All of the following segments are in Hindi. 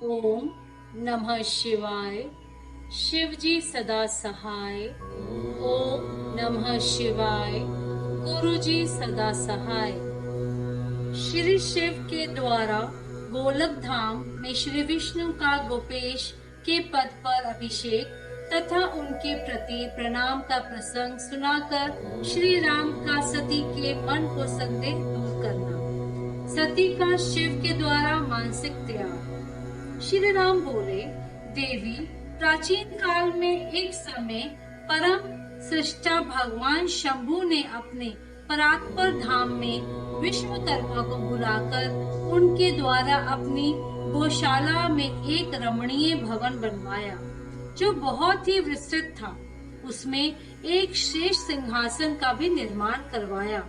ओम नमः शिवाय। शिव जी सदा सहाय। ओम नमः शिवाय। गुरु जी सदा सहाय। श्री शिव के द्वारा गोलक धाम में श्री विष्णु का गोपेश के पद पर अभिषेक तथा उनके प्रति प्रणाम का प्रसंग सुनाकर श्री राम का सती के मन को संदेह दूर करना। सती का शिव के द्वारा मानसिक त्याग। श्री राम बोले, देवी, प्राचीन काल में एक समय परम सृष्टा भगवान शंभु ने अपने परात्पर धाम में विश्वकर्मा को बुलाकर उनके द्वारा अपनी गौशाला में एक रमणीय भवन बनवाया जो बहुत ही विस्तृत था। उसमें एक श्रेष्ठ सिंहासन का भी निर्माण करवाया।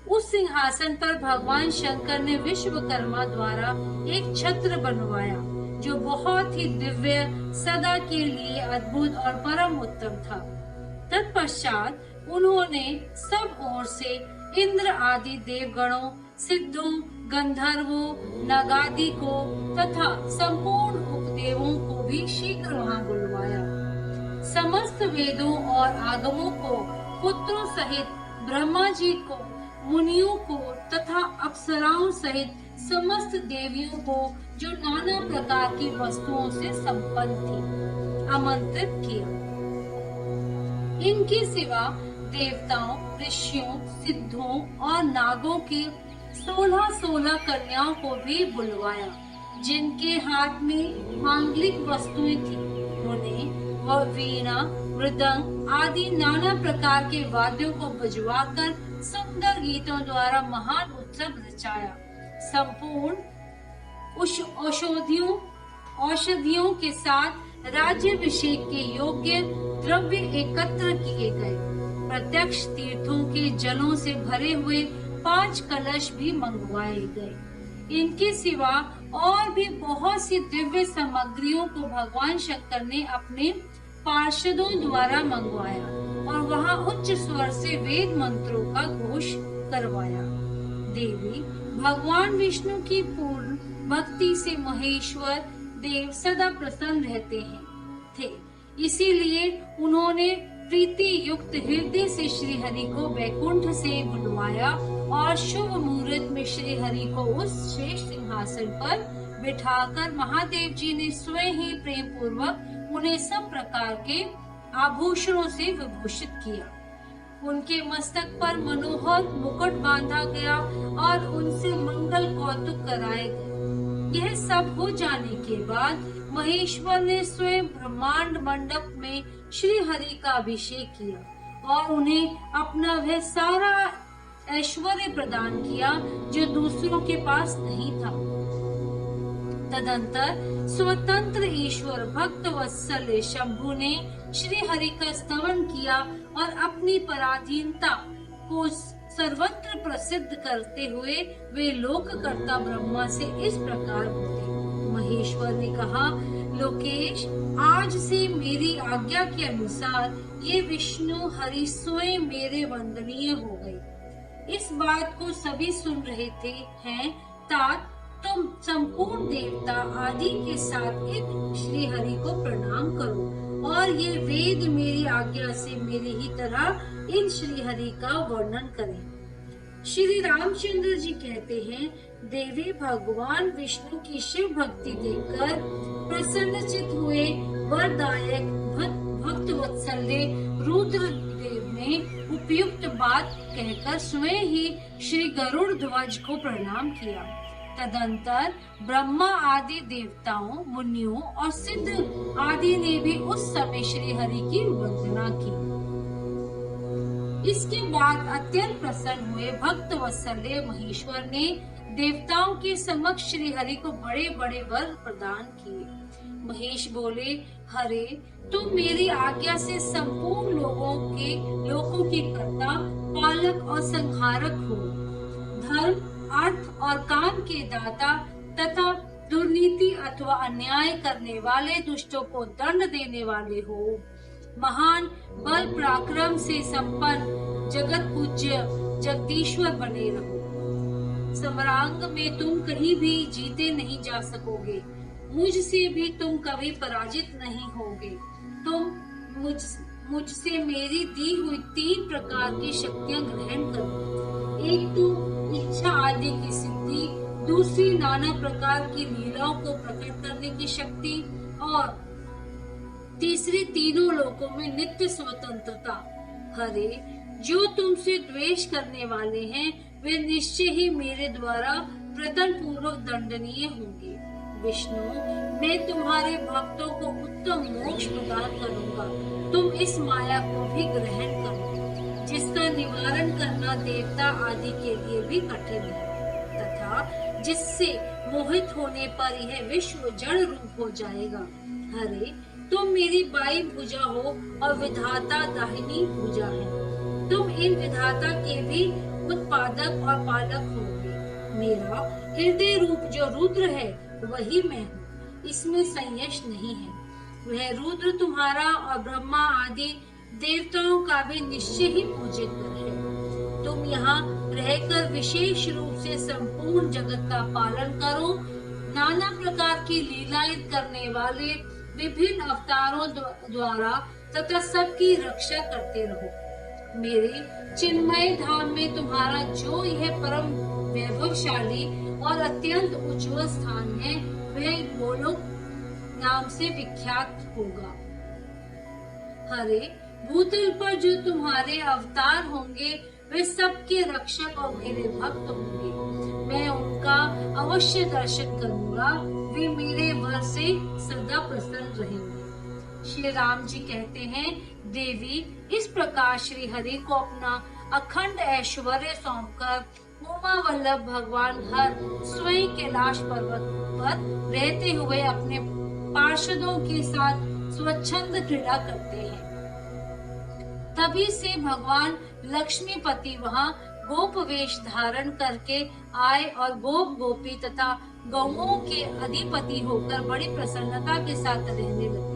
उस सिंहासन पर भगवान शंकर ने विश्वकर्मा द्वारा एक छत्र बनवाया जो बहुत ही दिव्य, सदा के लिए अद्भुत और परम उत्तम था। तत्पश्चात उन्होंने सब ओर से इंद्र आदि देवगणों, सिद्धों, गंधर्वों, नगादि को तथा संपूर्ण उपदेवों को भी शीघ्र वहां बुलवाया। समस्त वेदों और आगमों को पुत्रों सहित ब्रह्मा जी को, मुनियों को तथा अप्सराओं सहित समस्त देवियों को जो नाना प्रकार की वस्तुओं से संपन्न थी, आमंत्रित किया। इनके सिवा देवताओं, ऋषियों, सिद्धों और नागों की 16 कन्याओं को भी बुलवाया जिनके हाथ में मांगलिक वस्तुएं थी। उन्हें वह वीणा, मृदंग आदि नाना प्रकार के वाद्यों को बजवाकर सुंदर गीतों द्वारा महान उत्सव रचाया। संपूर्ण औषधियों के साथ राज्याभिषेक के योग्य द्रव्य एकत्र किए गए। प्रत्यक्ष तीर्थों के जलों से भरे हुए 5 कलश भी मंगवाए गए। इनके सिवा और भी बहुत सी दिव्य सामग्रियों को भगवान शंकर ने अपने पार्षदों द्वारा मंगवाया और वहां उच्च स्वर से वेद मंत्रों का घोष करवाया। देवी, भगवान विष्णु की पूर्ण भक्ति से महेश्वर देव सदा प्रसन्न रहते थे। इसीलिए उन्होंने प्रीति युक्त हृदय से श्री हरि को वैकुंठ से बुलवाया और शुभ मुहूर्त में श्री हरि को उस श्रेष्ठ सिंहासन पर बिठाकर महादेव जी ने स्वयं ही प्रेम पूर्वक उन्हें सब प्रकार के आभूषणों से विभूषित किया। उनके मस्तक पर मनोहर मुकुट बांधा गया और उनसे मंगल कौतुक कराए गए। यह सब हो जाने के बाद महेश्वर ने स्वयं ब्रह्मांड मंडप में श्री हरि का अभिषेक किया और उन्हें अपना वह सारा ऐश्वर्य प्रदान किया जो दूसरों के पास नहीं था। तदंतर स्वतंत्र ईश्वर भक्त वत्सल शंभु ने श्री हरि का स्तवन किया और अपनी पराधीनता को सर्वत्र प्रसिद्ध करते हुए वे लोककर्ता ब्रह्मा से इस प्रकार बोले। महेश्वर ने कहा, लोकेश, आज से मेरी आज्ञा के अनुसार ये विष्णु हरि स्वयं मेरे वंदनीय हो गए। इस बात को सभी सुन रहे थे हैं तात तुम संपूर्ण देवता आदि के साथ इन श्री हरि को प्रणाम करो और ये वेद मेरी आज्ञा से मेरी ही तरह इन श्री हरि का वर्णन करें। श्री रामचंद्र जी कहते हैं, देवी, भगवान विष्णु की शिव भक्ति देखकर प्रसन्नचित हुए वरदायक भक्त वत्सल्य रुद्र देव ने उपयुक्त बात कहकर स्वयं ही श्री गरुड़ ध्वज को प्रणाम किया। तदंतर ब्रह्मा आदि देवताओं, मुनियों और सिद्ध आदि ने भी उस समय श्री हरि की वंदना की। इसके बाद अत्यंत प्रसन्न हुए भक्त वत्सल्य महेश्वर ने देवताओं के समक्ष श्री हरि को बड़े बड़े वर प्रदान किए। महेश बोले, हरे, तुम मेरी आज्ञा से संपूर्ण लोगों के कर्ता, पालक और संहारक हो। धर्म, अर्थ और काम के दाता तथा दुर्नीति अथवा अन्याय करने वाले दुष्टों को दंड देने वाले हो। महान बल पराक्रम से संपन्न जगत पूज्य जगदीश्वर बने रहो। सम्रांग में तुम कहीं भी जीते नहीं जा सकोगे। मुझसे भी तुम कभी पराजित नहीं होगे। तुम मुझसे मेरी दी हुई 3 प्रकार की शक्तियां ग्रहण करो। एक तो इच्छा आदि की सिद्धि, दूसरी नाना प्रकार की लीलाओं को प्रकट करने की शक्ति और तीसरी तीनों लोकों में नित्य स्वतंत्रता। हरे, जो तुमसे द्वेष करने वाले हैं वे निश्चय ही मेरे द्वारा प्रतन पूर्वक दंडनीय होंगे। विष्णु, मैं तुम्हारे भक्तों को उत्तम मोक्ष प्रदान करूंगा। तुम इस माया को भी ग्रहण करो, जिसका निवारण करना देवता आदि के लिए भी कठिन है, तथा जिससे मोहित होने पर यह विश्व जड़ रूप हो जाएगा। हरे, तुम मेरी बाई भुजा हो और विधाता दाहिनी भुजा है। तुम इन विधाता के भी उत्पादक और पालक होगे। मेरा हृदय रूप जो रुद्र है वही मैं हूँ, इसमें संशय नहीं है। वह रुद्र तुम्हारा और ब्रह्मा आदि देवताओं का भी निश्चय ही पूज्य है। तुम यहाँ रहकर विशेष रूप से संपूर्ण जगत का पालन करो। नाना प्रकार की लीलाएं करने वाले विभिन्न अवतारों द्वारा तथा सबकी रक्षा करते रहो। मेरे चिन्मय धाम में तुम्हारा जो यह परम वैभवशाली और अत्यंत उज्जवल स्थान है वह गोलोक नाम से विख्यात होगा। हरे, भूतल पर जो तुम्हारे अवतार होंगे वे सबके रक्षक और मेरे भक्त होंगे। मैं उनका अवश्य दर्शन करूंगा। वे मेरे वर से सदा प्रसन्न रहेंगे। श्री राम जी कहते हैं, देवी, इस प्रकार श्री हरि को अपना अखंड ऐश्वर्य सौंपकर उमा वल्लभ भगवान हर स्वयं कैलाश पर्वत पर रहते हुए अपने पार्षदों के साथ स्वच्छंद क्रीड़ा करते हैं। तभी से भगवान लक्ष्मीपति वहाँ गोप वेश धारण करके आए और गोप गोपी तथा गौओं के अधिपति होकर बड़ी प्रसन्नता के साथ रहने लगे।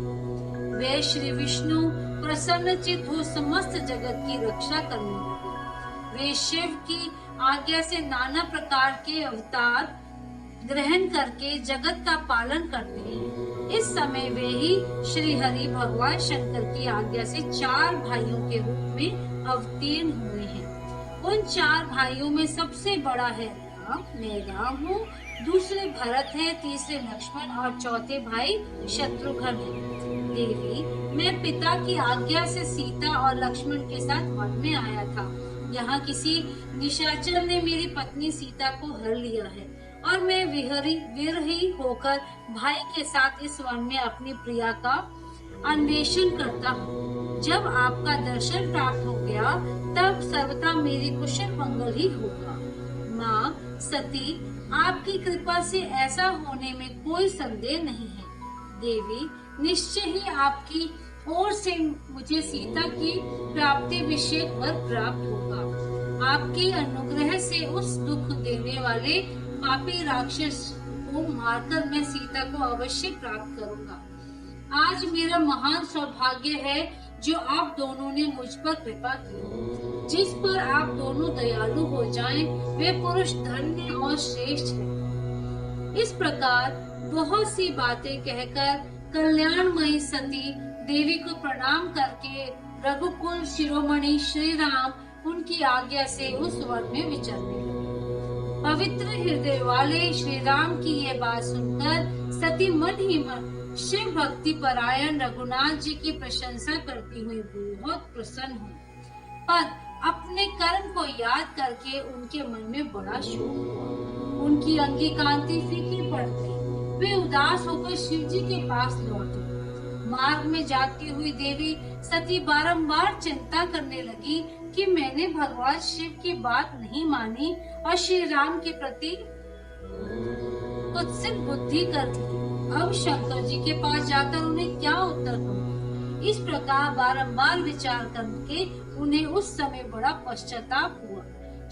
वे श्री विष्णु प्रसन्नचित्त हो समस्त जगत की रक्षा करने लगे। वे शिव की आज्ञा से नाना प्रकार के अवतार ग्रहण करके जगत का पालन करते हैं। इस समय वे ही श्री हरि भगवान शंकर की आज्ञा से 4 भाइयों के रूप में अवतीर्ण हुए हैं। उन 4 भाइयों में सबसे बड़ा है राम, मैं राम हूँ, दूसरे भरत है, तीसरे लक्ष्मण और चौथे भाई शत्रुघ्न है। देवी, मैं पिता की आज्ञा से सीता और लक्ष्मण के साथ वन में आया था। यहाँ किसी निशाचर ने मेरी पत्नी सीता को हर लिया है और मैं विरही होकर भाई के साथ इस वन में अपनी प्रिया का अन्वेषण करता हूँ। जब आपका दर्शन प्राप्त हो गया तब सर्वथा मेरी कुशल मंगल ही होगा। माँ सती, आपकी कृपा से ऐसा होने में कोई संदेह नहीं है। देवी, निश्चय ही आपकी ओर से मुझे सीता की प्राप्ति विषयक वर प्राप्त होगा। आपके अनुग्रह से उस दुख देने वाले पापी राक्षस को मारकर मैं सीता को अवश्य प्राप्त करूंगा। आज मेरा महान सौभाग्य है जो आप दोनों ने मुझ पर कृपा की। जिस पर आप दोनों दयालु हो जाएं, वे पुरुष धन्य और श्रेष्ठ है। इस प्रकार बहुत सी बातें कहकर कल्याणमयी सती देवी को प्रणाम करके रघुकुल शिरोमणि श्री राम उनकी आज्ञा से उस वन में विचरने लगे। पवित्र हृदय वाले श्री राम की ये बात सुनकर सती मन ही मन शिव भक्ति परायण रघुनाथ जी की प्रशंसा करती हुई बहुत प्रसन्न हुई, पर अपने कर्म को याद करके उनके मन में बड़ा शोक हुआ। उनकी अंगी कांति फीकी पड़ गई। वे उदास होकर शिव जी के पास लौटे। मार्ग में जाती हुई देवी सती बारंबार चिंता करने लगी कि मैंने भगवान शिव की बात नहीं मानी और श्री राम के प्रति कुत्सित बुद्धि कर ली। अब शंकर जी के पास जाकर उन्हें क्या उत्तर दूं? इस प्रकार बारंबार विचार करके उन्हें उस समय बड़ा पश्चाताप हुआ।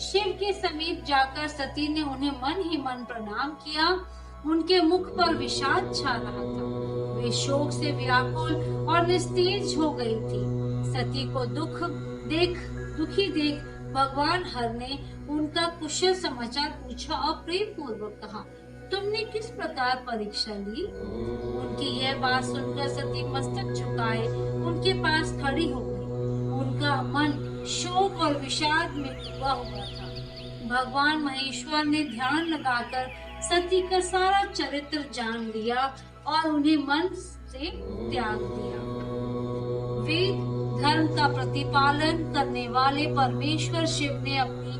शिव के समीप जाकर सती ने उन्हें मन ही मन प्रणाम किया। उनके मुख पर विषाद छा रहा था। वे शोक से व्याकुल और निस्तेज हो गई थी। सती को दुखी देख भगवान हर ने उनका कुशल समाचार पूछा और प्रेम पूर्वक कहा, तुमने किस प्रकार परीक्षा ली? उनकी यह बात सुनकर सती मस्तक झुकाए उनके पास खड़ी हो गई। उनका मन शोक और विषाद में डूबा हुआ था। भगवान महेश्वर ने ध्यान लगाकर सती का सारा चरित्र जान लिया और उन्हें मन से त्याग दिया। वेद धर्म का प्रतिपालन करने वाले परमेश्वर शिव ने अपनी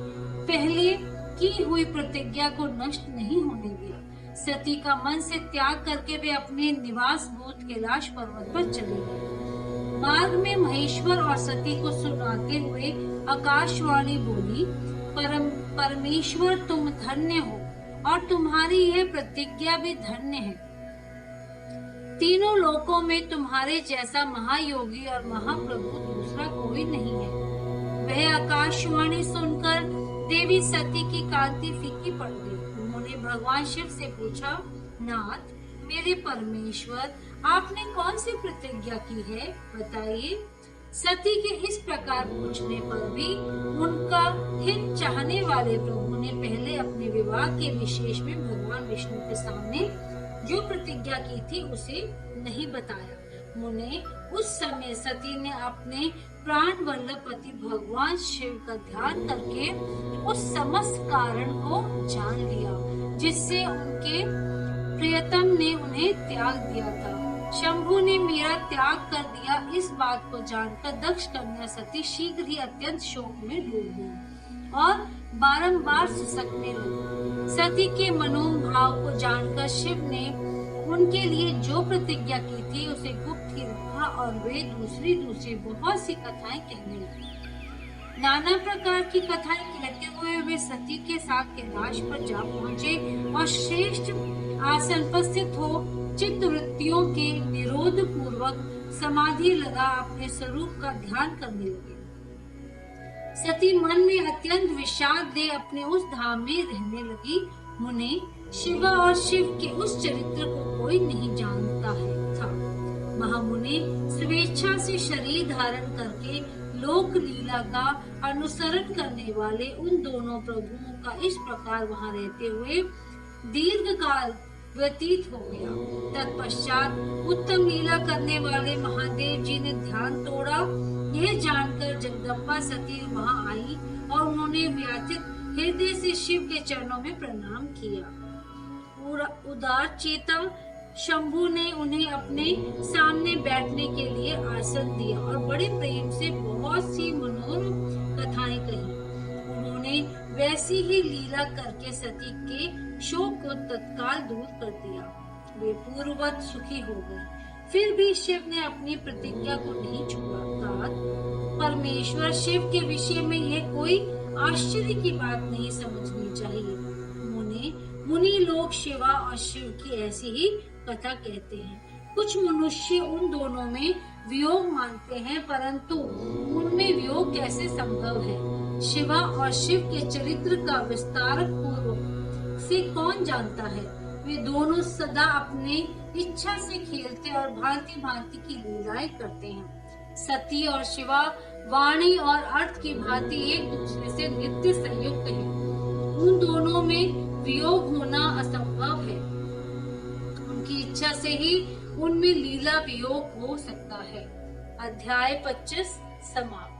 पहले की हुई प्रतिज्ञा को नष्ट नहीं होने दिया। सती का मन से त्याग करके वे अपने निवास भूत कैलाश पर्वत पर चले गए। मार्ग में महेश्वर और सती को सुनाते हुए आकाशवाणी बोली, परमेश्वर तुम धन्य हो और तुम्हारी यह प्रतिज्ञा भी धन्य है। तीनों लोकों में तुम्हारे जैसा महायोगी और महाप्रभु दूसरा कोई नहीं है। वह आकाशवाणी सुनकर देवी सती की कांति फीकी पड़ गई। उन्होंने भगवान शिव से पूछा, नाथ मेरे परमेश्वर, आपने कौन सी प्रतिज्ञा की है, बताइए। सती के इस प्रकार पूछने पर भी उनका हित चाहने वाले प्रभु ने पहले अपने विवाह के विशेष में भगवान विष्णु के सामने जो प्रतिज्ञा की थी उसे नहीं बताया। मुने, उस समय सती ने अपने प्राण वल्लभ पति भगवान शिव का ध्यान करके उस समस्त कारण को जान लिया जिससे उनके प्रियतम ने उन्हें त्याग दिया था। शंभु ने मेरा त्याग कर दिया, इस बात को जानकर दक्ष कन्या सती शीघ्र ही अत्यंत शोक में डूब गई और बारंबार सिसकने लगी। सती के मनोभाव को जानकर शिव ने उनके लिए जो प्रतिज्ञा की थी उसे गुप्त ही रखा और वे दूसरी बहुत सी कथाएं कहने लगे। नाना प्रकार की कथाएं कहते हुए वे सती के साथ कैलाश पर जा पहुँचे और श्रेष्ठ आसन पर स्थित हो चित्तवृत्तियों के निरोध पूर्वक समाधि लगा अपने स्वरूप का ध्यान करने लगे। सती मन में अत्यंत विषाद दे अपने उस धाम में रहने लगी। मुने, शिवा और शिव के उस चरित्र को कोई नहीं जानता था। महामुने, स्वेच्छा से शरीर धारण करके लोक लीला का अनुसरण करने वाले उन दोनों प्रभुओं का इस प्रकार वहां रहते हुए दीर्घ काल व्यतीत हो गया। तत्पश्चात उत्तम लीला करने वाले महादेव जी ने ध्यान तोड़ा। यह जानकर जगदम्बा सती वहां आई और उन्होंने व्याथित हृदय से शिव के चरणों में प्रणाम किया। उदार चेता शंभु ने उन्हें अपने सामने बैठने के लिए आसन दिया और बड़े प्रेम से बहुत सी मनोरम कथाएं कही। उन्होंने वैसी ही लीला करके सती के शोक को तत्काल दूर कर दिया। वे पूर्ववत सुखी हो गए। फिर भी शिव ने अपनी प्रतिज्ञा को नहीं छोड़ा। परमेश्वर शिव के विषय में यह कोई आश्चर्य की बात नहीं समझनी चाहिए। मुनि लोग शिवा और शिव की ऐसी ही कथा कहते हैं। कुछ मनुष्य उन दोनों में वियोग मानते हैं, परंतु उनमें वियोग कैसे संभव है? शिवा और शिव के चरित्र का विस्तार पूर्व से कौन जानता है? वे दोनों सदा अपने इच्छा से खेलते और भांति भांति की लीलाएं करते हैं। सती और शिवा वाणी और अर्थ की भांति एक दूसरे से नित्य संयुक्त हैं। उन दोनों में वियोग होना असंभव है। उनकी इच्छा से ही उनमें लीला वियोग हो सकता है। अध्याय 25 समाप्त।